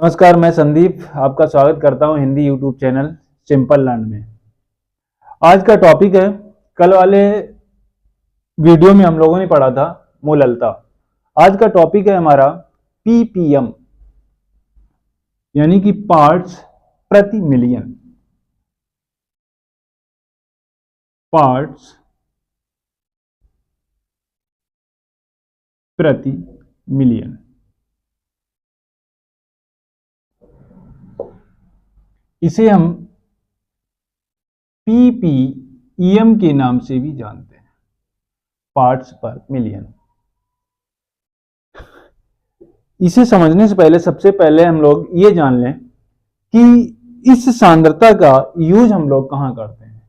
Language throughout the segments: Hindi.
नमस्कार, मैं संदीप आपका स्वागत करता हूं Hindi YouTube channel simple learn में। आज का टॉपिक है, कल वाले वीडियो में हम लोगों ने पढ़ा था मोललता। आज का टॉपिक है हमारा पीपीएम यानी कि पार्ट्स प्रति मिलियन। पार्ट्स प्रति मिलियन, इसे हम पीपीईएम के नाम से भी जानते हैं, पार्ट्स पर मिलियन। इसे समझने से पहले सबसे पहले हम लोग ये जान लें कि इस सांद्रता का यूज हम लोग कहाँ करते हैं।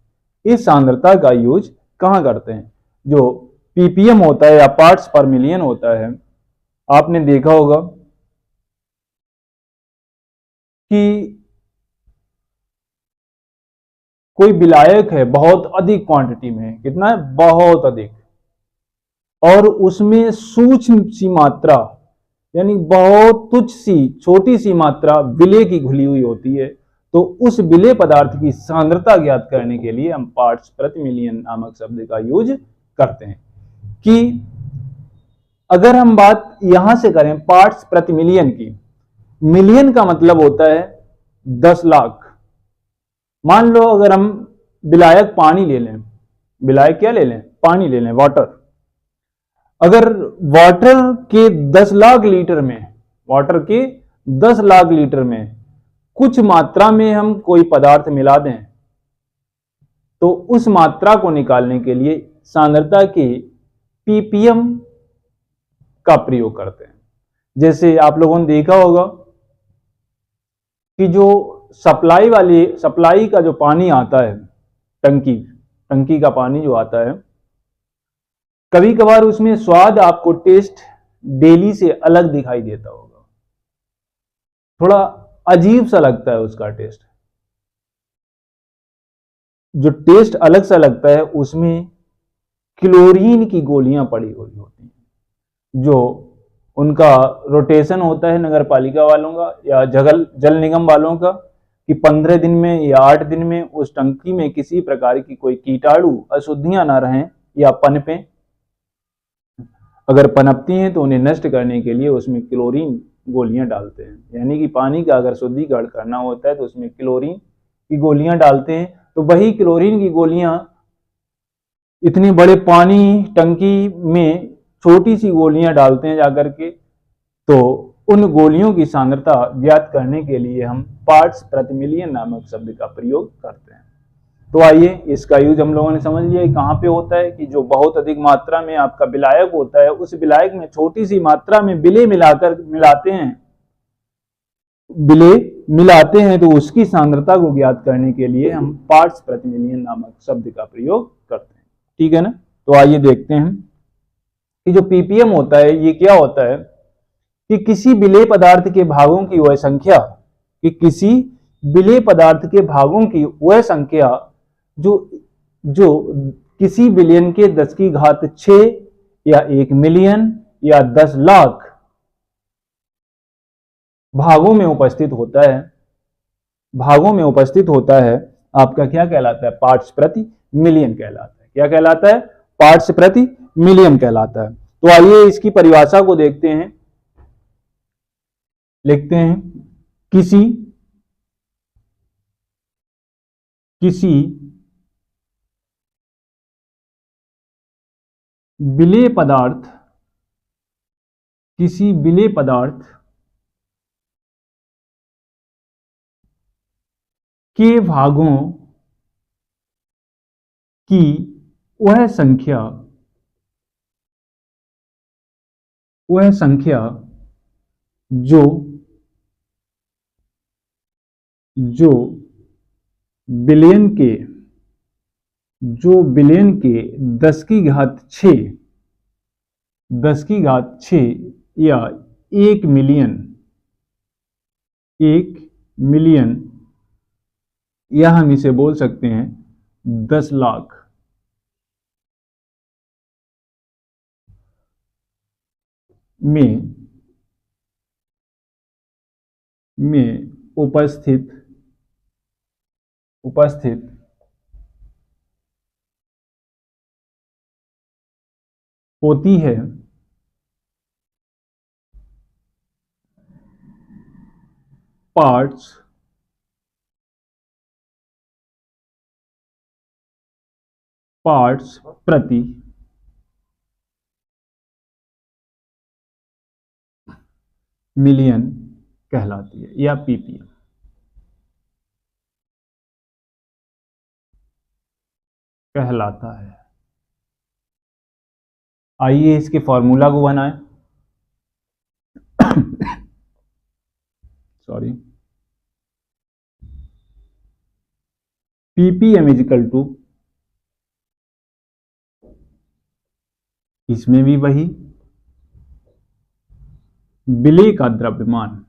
इस सांद्रता का यूज कहाँ करते हैं? जो पीपीएम होता है या पार्ट्स पर मिलियन होता है, आपने देखा होगा कि कोई विलायक है बहुत अधिक क्वांटिटी में, कितना है? बहुत अधिक, और उसमें सूक्ष्म सी मात्रा यानी बहुत तुच्छ सी छोटी सी मात्रा विलेय की घुली हुई होती है। तो उस विलेय पदार्थ की सांद्रता ज्ञात करने के लिए हम पार्ट्स प्रति मिलियन नामक शब्द का यूज करते हैं। कि अगर हम बात यहां से करें पार्ट्स प्रति मिलियन की, मिलियन का मतलब होता है 10 लाख। मान लो अगर हम विलायक पानी ले लें, विलायक क्या ले लें? पानी ले लें, वाटर। अगर वाटर के 10 लाख लीटर में, वाटर के 10 लाख लीटर में कुछ मात्रा में हम कोई पदार्थ मिला दें, तो उस मात्रा को निकालने के लिए सांद्रता के पीपीएम का प्रयोग करते हैं। जैसे आप लोगों ने देखा होगा कि जो सप्लाई का जो पानी आता है, टंकी का पानी जो आता है, कभी कभार उसमें स्वाद आपको टेस्ट डेली से अलग दिखाई देता होगा, थोड़ा अजीब सा लगता है उसका टेस्ट। जो टेस्ट अलग सा लगता है उसमें क्लोरीन की गोलियां पड़ी हुई होती हैं। जो उनका रोटेशन होता है नगर पालिका वालों का या जल निगम वालों का, कि 15 दिन में या 8 दिन में उस टंकी में किसी प्रकार की कोई कीटाणु अशुद्धियां ना रहें या पनपें। अगर पनपती हैं तो उन्हें नष्ट करने के लिए उसमें क्लोरीन गोलियां डालते हैं। यानी कि पानी का अगर शुद्धिकरण करना होता है तो उसमें क्लोरीन की गोलियां डालते हैं। तो वही क्लोरीन की गोलियां इतनी बड़े पानी टंकी में छोटी सी गोलियां डालते हैं जाकर के, तो उन गोलियों की सांद्रता ज्ञात करने के लिए हम पार्ट्स प्रति मिलियन नामक शब्द का प्रयोग करते हैं। तो आइए, इसका यूज हम लोगों ने समझ लिया कहां पे होता है, कि जो बहुत अधिक मात्रा में आपका विलायक होता है, उस विलायक में छोटी सी मात्रा में विलेय मिलाते हैं तो उसकी सांद्रता को ज्ञात करने के लिए हम पार्ट्स प्रति मिलियन नामक शब्द का प्रयोग करते हैं। ठीक है ना? तो आइए देखते हैं कि जो पीपीएम होता है ये क्या होता है। कि किसी विलेय पदार्थ के भागों की वह संख्या, कि किसी विलेय पदार्थ के भागों की वह संख्या जो जो किसी बिलियन के 10 की घात 6 या 1 मिलियन या 10 लाख भागों में उपस्थित होता है, आपका क्या कहलाता है? पार्ट्स प्रति मिलियन कहलाता है। क्या कहलाता है? पार्ट्स प्रति मिलियन कहलाता है। तो आइए इसकी परिभाषा को देखते हैं। लिखते हैं, किसी विलेय पदार्थ के भागों की वह संख्या जो बिलियन के 10 की घात 6 या 1 मिलियन या हम इसे बोल सकते हैं 10 लाख में में उपस्थित होती है पार्ट्स प्रति मिलियन कहलाती है, या पीपीएम कहलाता है। आइए इसके फॉर्मूला को बनाएं। Sorry, PPM is equal to, इसमें भी वही विलेय का द्रव्यमान,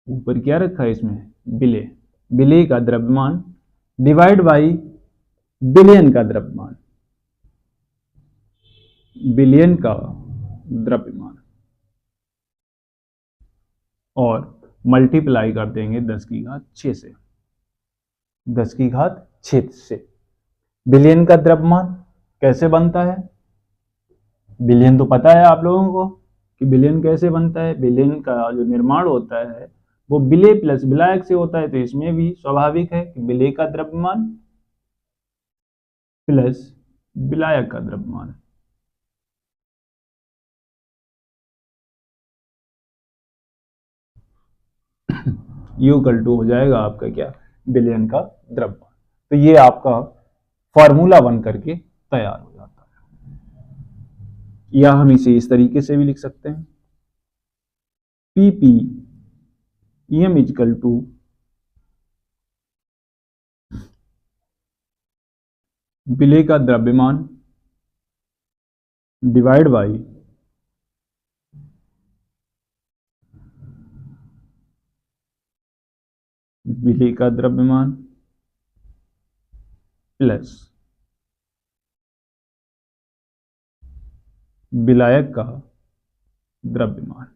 ऊपर क्या रखा है इसमें, विलेय का द्रव्यमान डिवाइड बाई बिलियन का द्रव्यमान, बिलियन का द्रव्यमान, और मल्टीप्लाई कर देंगे 10 की घात 6 से, 10 की घात 6 से। बिलियन का द्रव्यमान कैसे बनता है, बिलियन तो पता है आप लोगों को कि बिलियन कैसे बनता है। बिलियन का जो निर्माण होता है वो विलेय प्लस विलायक से होता है, तो इसमें भी स्वाभाविक है कि विलेय का द्रव्यमान प्लस विलायक का द्रव्यमान। U इक्वल टू हो जाएगा आपका क्या, बिलियन का द्रव्यमान। तो ये आपका फॉर्मूला बन करके तैयार हो जाता है, या हम इसे इस तरीके से भी लिख सकते हैं, पीपीएम इक्वल टू विलेय का द्रव्यमान डिवाइड बाई विलेय का द्रव्यमान प्लस विलायक का द्रव्यमान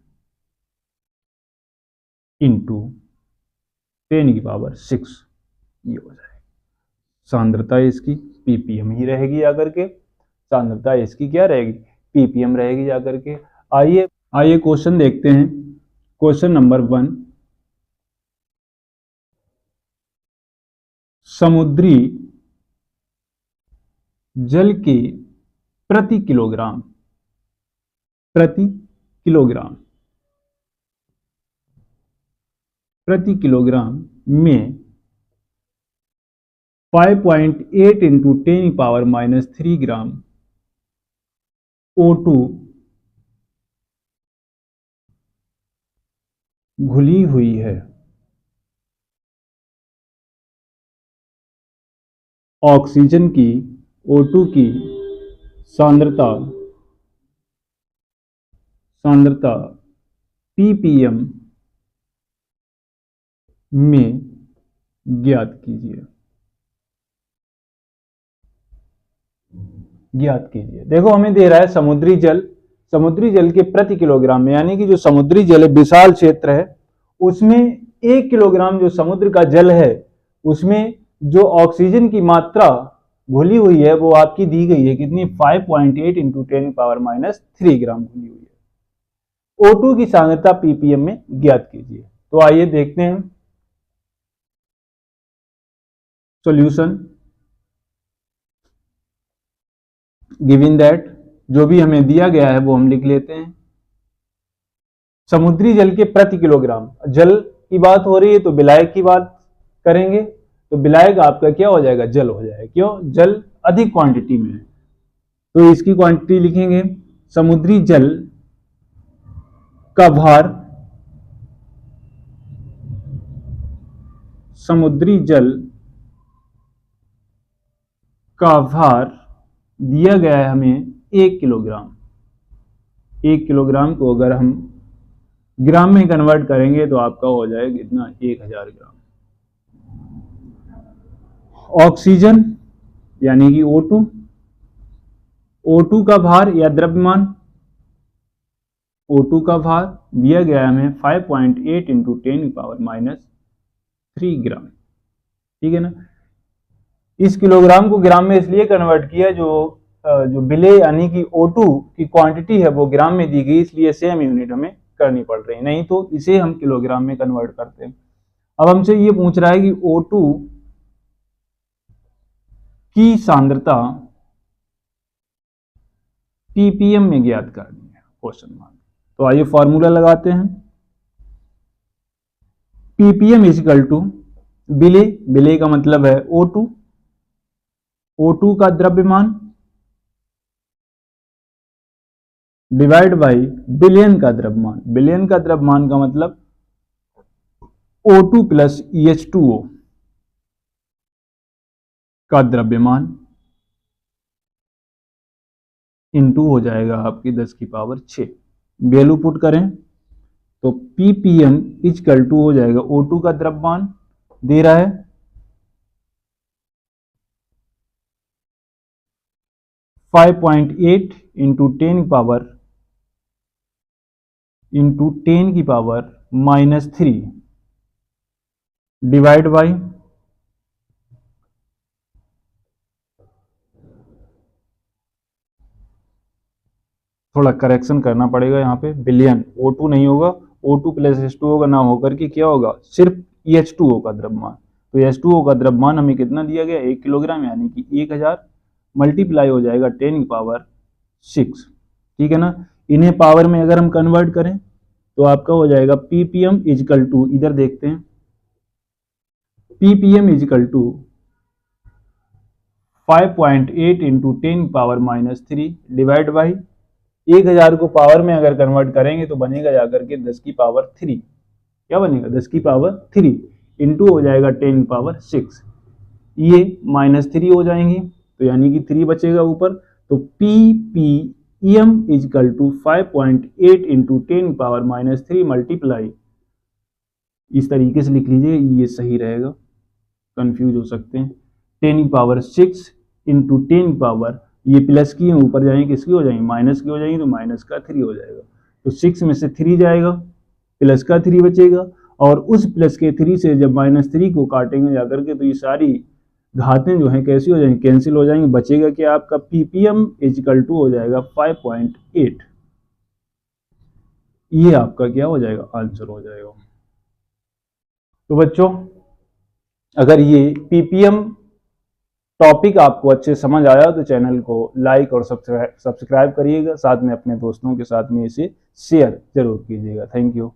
इंटू 10 की पावर 6, ये हो जाएगा। सांद्रता इसकी पीपीएम ही रहेगी आकर के, सांद्रता इसकी क्या रहेगी, पीपीएम रहेगी जाकर के। आइए क्वेश्चन देखते हैं। क्वेश्चन नंबर 1, समुद्री जल के प्रति किलोग्राम में 5.8 इंटू 10 पावर -3 ग्राम O2 घुली हुई है। ऑक्सीजन की O2 की सांद्रता ppm में ज्ञात कीजिए। देखो हमें दे रहा है समुद्री जल के प्रति किलोग्राम में, यानी कि जो समुद्री जल है, विशाल क्षेत्र है, उसमें 1 किलोग्राम जो समुद्र का जल है उसमें जो ऑक्सीजन की मात्रा घुली हुई है वो आपकी दी गई है कितनी, 5.8 इंटू 10 पावर -3 ग्राम घुली हुई है। O2 की सांद्रता ppm में ज्ञात कीजिए। तो आइए देखते हैं सॉल्यूशन। गिवन दैट, जो भी हमें दिया गया है वो हम लिख लेते हैं। समुद्री जल के प्रति किलोग्राम, जल की बात हो रही है तो विलायक की बात करेंगे, तो विलायक आपका क्या हो जाएगा, जल हो जाएगा। क्यों, जल अधिक क्वांटिटी में है, तो इसकी क्वांटिटी लिखेंगे। समुद्री जल का भार, दिया गया है हमें 1 किलोग्राम। 1 किलोग्राम को अगर हम ग्राम में कन्वर्ट करेंगे तो आपका हो जाएगा कितना, 1000 ग्राम। ऑक्सीजन यानी कि O2 का भार या द्रव्यमान O2 का भार दिया गया है हमें 5.8 इंटू 10⁻³ ग्राम। ठीक है ना। इस किलोग्राम को ग्राम में इसलिए कन्वर्ट किया, जो बिले यानी कि O2 की क्वांटिटी है वो ग्राम में दी गई, इसलिए सेम यूनिट हमें करनी पड़ रही है, नहीं तो इसे हम किलोग्राम में कन्वर्ट करते हैं। अब हमसे ये पूछ रहा है कि O2 की सांद्रता ppm में ज्ञात करनी है, क्वेश्चन मार्क। तो आइए फॉर्मूला लगाते हैं। ppm इजिकल टू बिले का मतलब है O2 का द्रव्यमान डिवाइड बाई बिलियन का द्रव्यमान। बिलियन का द्रव्यमान का मतलब O2 प्लस EH2O का द्रव्यमान इंटू हो जाएगा आपकी 10⁶। वैल्यू पुट करें तो ppm इजकल टू हो जाएगा O2 का द्रव्यमान दे रहा है 5.8 इंटू 10⁻³ डिवाइड बाई थोड़ा करेक्शन करना पड़ेगा यहाँ पे, बिलियन O2 नहीं होगा, O2 प्लस H2O का नाम होकर के क्या होगा, सिर्फ H2O का द्रव्यमान। तो H2O का द्रव्यमान हमें कितना दिया गया, 1 किलोग्राम, यानी कि 1000 मल्टीप्लाई हो जाएगा 10⁶। ठीक है ना। इन्हें पावर में अगर हम कन्वर्ट करें तो आपका हो जाएगा ppm इजिकल टू, इधर देखते हैं, ppm is equal to 5.8 into 10⁻³ divide by 1000 को पावर में अगर कन्वर्ट करेंगे तो बनेगा जाकर के 10⁻3। क्या बनेगा, 10⁻3 इंटू हो जाएगा 10⁻6, ये -3 हो जाएंगी, तो यानी कि 3 बचेगा ऊपर। तो ppm is equal to 5.8 into 10⁻³ multiply, इस तरीके से लिख लीजिए, ये सही रहेगा, कंफ्यूज हो सकते हैं। 10⁻6 इंटू 10 ये प्लस की ऊपर जाएंगे, किसकी हो जाएंगी, माइनस की हो जाएंगी, तो -3 हो जाएगा। तो 6 में से 3 जाएगा, प्लस का 3 बचेगा, और उस प्लस के 3 से जब -3 को काटेंगे जाकर के तो ये सारी घातें जो हैं कैसी हो जाएंगी, कैंसिल हो जाएंगी। बचेगा कि आपका ppm इजिकल टू हो जाएगा 5.8। ये आपका क्या हो जाएगा, आंसर हो जाएगा। तो बच्चों, अगर ये ppm टॉपिक आपको अच्छे समझ आया तो चैनल को लाइक और सब्सक्राइब करिएगा, साथ में अपने दोस्तों के साथ में इसे शेयर जरूर कीजिएगा। Thank you.